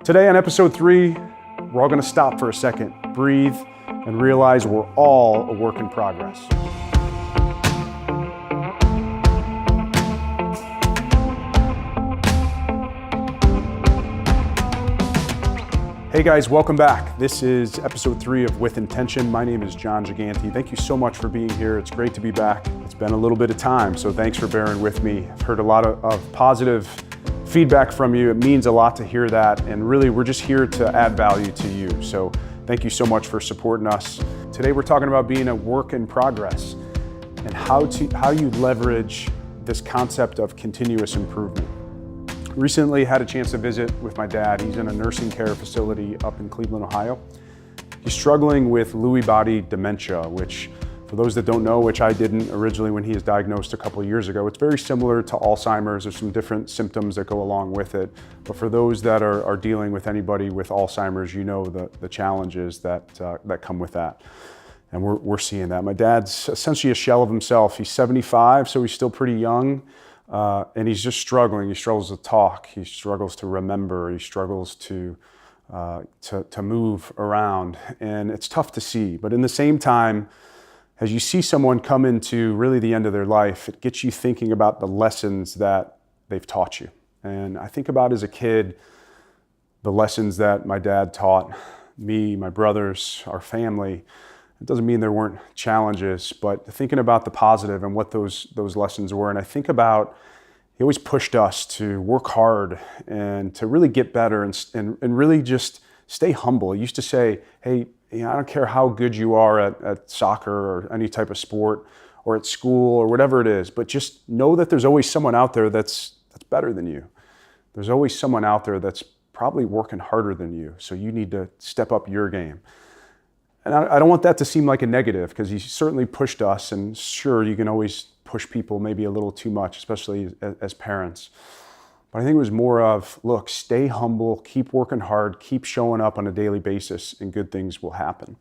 Today on episode 3, we're all going to stop for a second, breathe, and realize we're all a work in progress. Hey guys, welcome back. This is episode 3 of With Intention. My name is John Gigante. Thank you so much for being here. It's great to be back. It's been a little bit of time, so thanks for bearing with me. I've heard a lot of positive feedback from you. It means a lot to hear that, and really we're just here to add value to you. So thank you so much for supporting us. Today we're talking about being a work in progress and how you leverage this concept of continuous improvement. Recently had a chance to visit with my dad. He's in a nursing care facility up in Cleveland, Ohio. He's struggling with Lewy body dementia, which for those that don't know, which I didn't originally when he was diagnosed a couple of years ago, it's very similar to Alzheimer's. There's some different symptoms that go along with it. But for those that are dealing with anybody with Alzheimer's, you know the challenges that come with that. And we're seeing that. My dad's essentially a shell of himself. He's 75, so he's still pretty young. And he's just struggling. He struggles to talk. He struggles to remember. He struggles to move around. And it's tough to see. But in the same time, as you see someone come into really the end of their life, it gets you thinking about the lessons that they've taught you. And I think about as a kid, the lessons that my dad taught me, my brothers, our family. It doesn't mean there weren't challenges, but thinking about the positive and what those lessons were. And I think about, he always pushed us to work hard and to really get better and really just stay humble. He used to say, hey, I don't care how good you are at soccer or any type of sport or at school or whatever it is, but just know that there's always someone out there that's better than you. There's always someone out there that's probably working harder than you. So you need to step up your game. And I don't want that to seem like a negative, because he certainly pushed us, and sure, you can always push people maybe a little too much, especially as parents. But I think it was more of, look, stay humble, keep working hard, keep showing up on a daily basis, and good things will happen.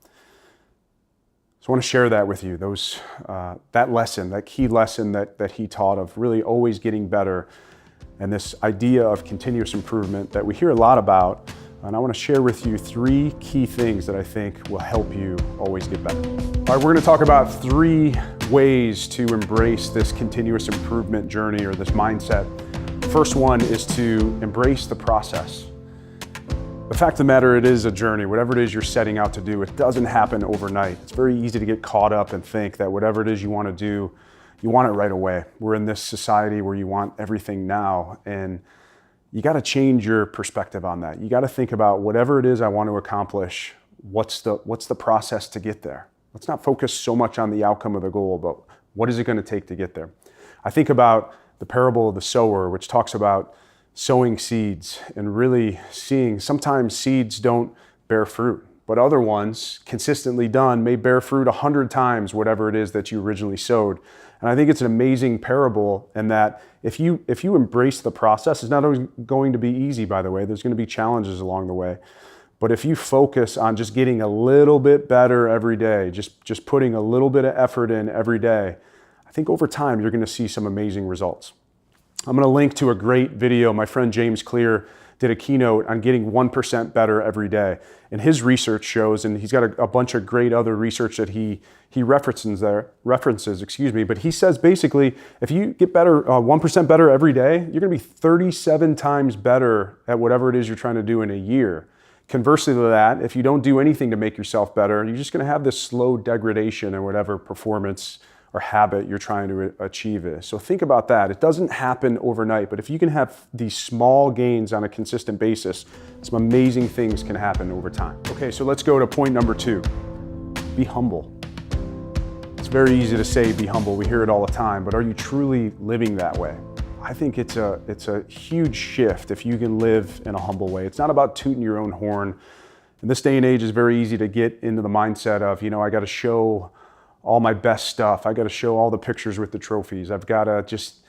So I want to share that with you, that lesson, that key lesson that he taught of really always getting better, and this idea of continuous improvement that we hear a lot about. And I want to share with you 3 key things that I think will help you always get better. All right, we're going to talk about 3 ways to embrace this continuous improvement journey or this mindset. First one is to embrace the process. The fact of the matter, it is a journey. Whatever it is you're setting out to do, it doesn't happen overnight. It's very easy to get caught up and think that whatever it is you want to do, you want it right away. We're in this society where you want everything now, and you got to change your perspective on that. You got to think about whatever it is I want to accomplish, what's the process to get there? Let's not focus so much on the outcome of the goal, but what is it going to take to get there? I think about the parable of the sower, which talks about sowing seeds and really seeing sometimes seeds don't bear fruit, but other ones consistently done may bear fruit 100 times whatever it is that you originally sowed. And I think it's an amazing parable in that if you embrace the process, it's not always going to be easy, by the way. There's going to be challenges along the way. But if you focus on just getting a little bit better every day, just putting a little bit of effort in every day, I think over time you're going to see some amazing results. I'm going to link to a great video. My friend James Clear did a keynote on getting 1% better every day. And his research shows, and he's got a bunch of great other research that he references, but he says basically, if you get better, 1% better every day, you're gonna be 37 times better at whatever it is you're trying to do in a year. Conversely to that, if you don't do anything to make yourself better, you're just gonna have this slow degradation in whatever performance or habit you're trying to achieve is. So think about that. It doesn't happen overnight, but if you can have these small gains on a consistent basis, some amazing things can happen over time. Okay, so let's go to point number 2. Be humble. It's very easy to say be humble. We hear it all the time, but are you truly living that way? I think it's a huge shift if you can live in a humble way. It's not about tooting your own horn. In this day and age, it's very easy to get into the mindset of, I got to show all my best stuff. I got to show all the pictures with the trophies. I've got to just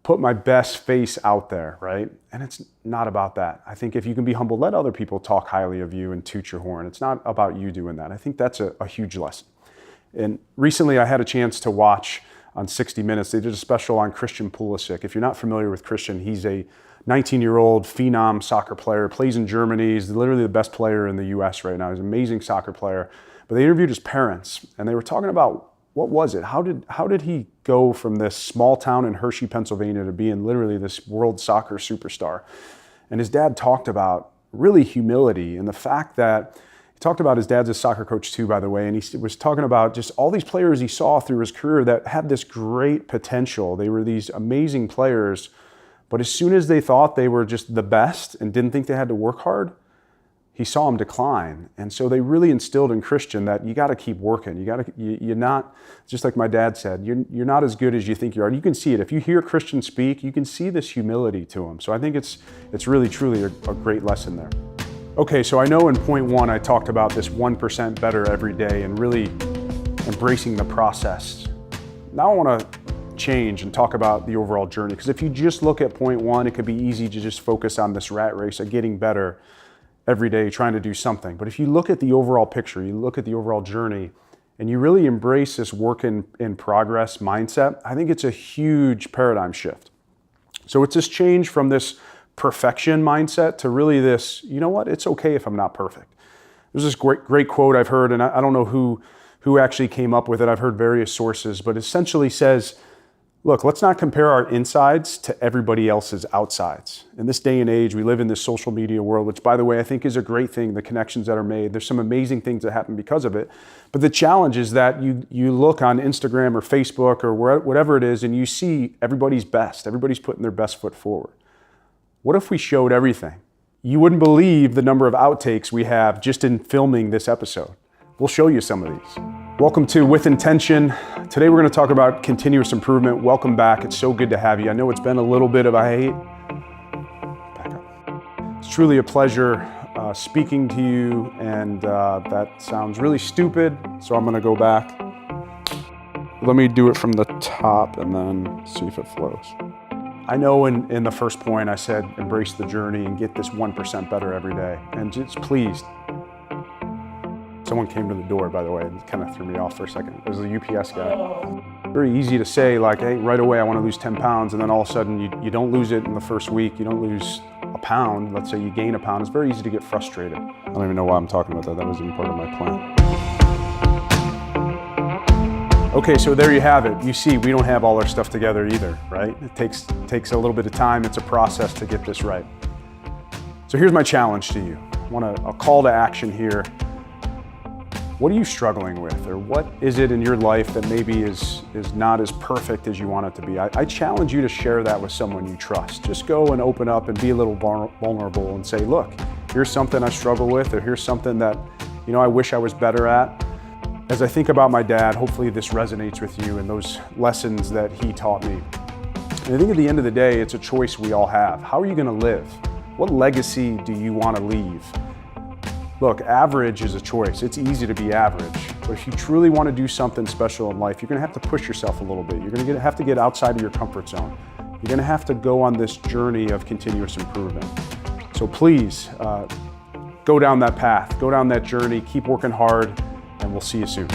put my best face out there, right? And it's not about that. I think if you can be humble, let other people talk highly of you and toot your horn. It's not about you doing that. I think that's a huge lesson. And recently I had a chance to watch on 60 Minutes. They did a special on Christian Pulisic. If you're not familiar with Christian, he's a 19-year-old phenom soccer player, plays in Germany. He's literally the best player in the US right now. He's an amazing soccer player. But they interviewed his parents, and they were talking about, what was it? How did he go from this small town in Hershey, Pennsylvania, to being literally this world soccer superstar? And his dad talked about really humility and the fact that, he talked about, his dad's a soccer coach too, by the way, and he was talking about just all these players he saw through his career that had this great potential. They were these amazing players, but as soon as they thought they were just the best and didn't think they had to work hard, he saw them decline. And so they really instilled in Christian that you got to keep working. You're not, just like my dad said, you're not as good as you think you are. You can see it. If you hear Christian speak, you can see this humility to him. So I think it's really, truly a great lesson there. Okay, so I know in point one, I talked about this 1% better every day and really embracing the process. Now I want to change and talk about the overall journey. Because if you just look at point one, it could be easy to just focus on this rat race of getting better every day, trying to do something. But if you look at the overall picture, you look at the overall journey, and you really embrace this work in progress mindset, I think it's a huge paradigm shift. So it's this change from this perfection mindset to really this, you know what, it's okay if I'm not perfect. There's this great quote I've heard, and I don't know who actually came up with it. I've heard various sources, but essentially says, look, let's not compare our insides to everybody else's outsides. In this day and age, we live in this social media world, which, by the way, I think is a great thing, the connections that are made. There's some amazing things that happen because of it. But the challenge is that you look on Instagram or Facebook or whatever it is, and you see everybody's best. Everybody's putting their best foot forward. What if we showed everything? You wouldn't believe the number of outtakes we have just in filming this episode. We'll show you some of these. Welcome to With Intention. Today we're going to talk about continuous improvement. Welcome back. It's so good to have you. I know it's been a little bit of a back up. It's truly a pleasure speaking to you, and that sounds really stupid, so I'm going to go back. Let me do it from the top and then see if it flows. I know in the first point I said embrace the journey and get this 1% better every day, and just please. Someone came to the door, by the way, and kind of threw me off for a second. It was a UPS guy. Very easy to say, like, hey, right away I want to lose 10 pounds, and then all of a sudden you don't lose it in the first week, you don't lose a pound, let's say you gain a pound. It's very easy to get frustrated. I don't even know why I'm talking about that. That wasn't even part of my plan. Okay, so there you have it. You see, we don't have all our stuff together either, right? It takes a little bit of time. It's a process to get this right. So here's my challenge to you. I want a call to action here. What are you struggling with, or what is it in your life that maybe is not as perfect as you want it to be? I challenge you to share that with someone you trust. Just go and open up and be a little vulnerable and say, look, here's something I struggle with, or here's something that, I wish I was better at. As I think about my dad, hopefully this resonates with you and those lessons that he taught me. And I think at the end of the day, it's a choice we all have. How are you going to live? What legacy do you want to leave? Look, average is a choice. It's easy to be average. But if you truly want to do something special in life, you're going to have to push yourself a little bit. You're going to have to get outside of your comfort zone. You're going to have to go on this journey of continuous improvement. So please, go down that path, go down that journey, keep working hard, and we'll see you soon.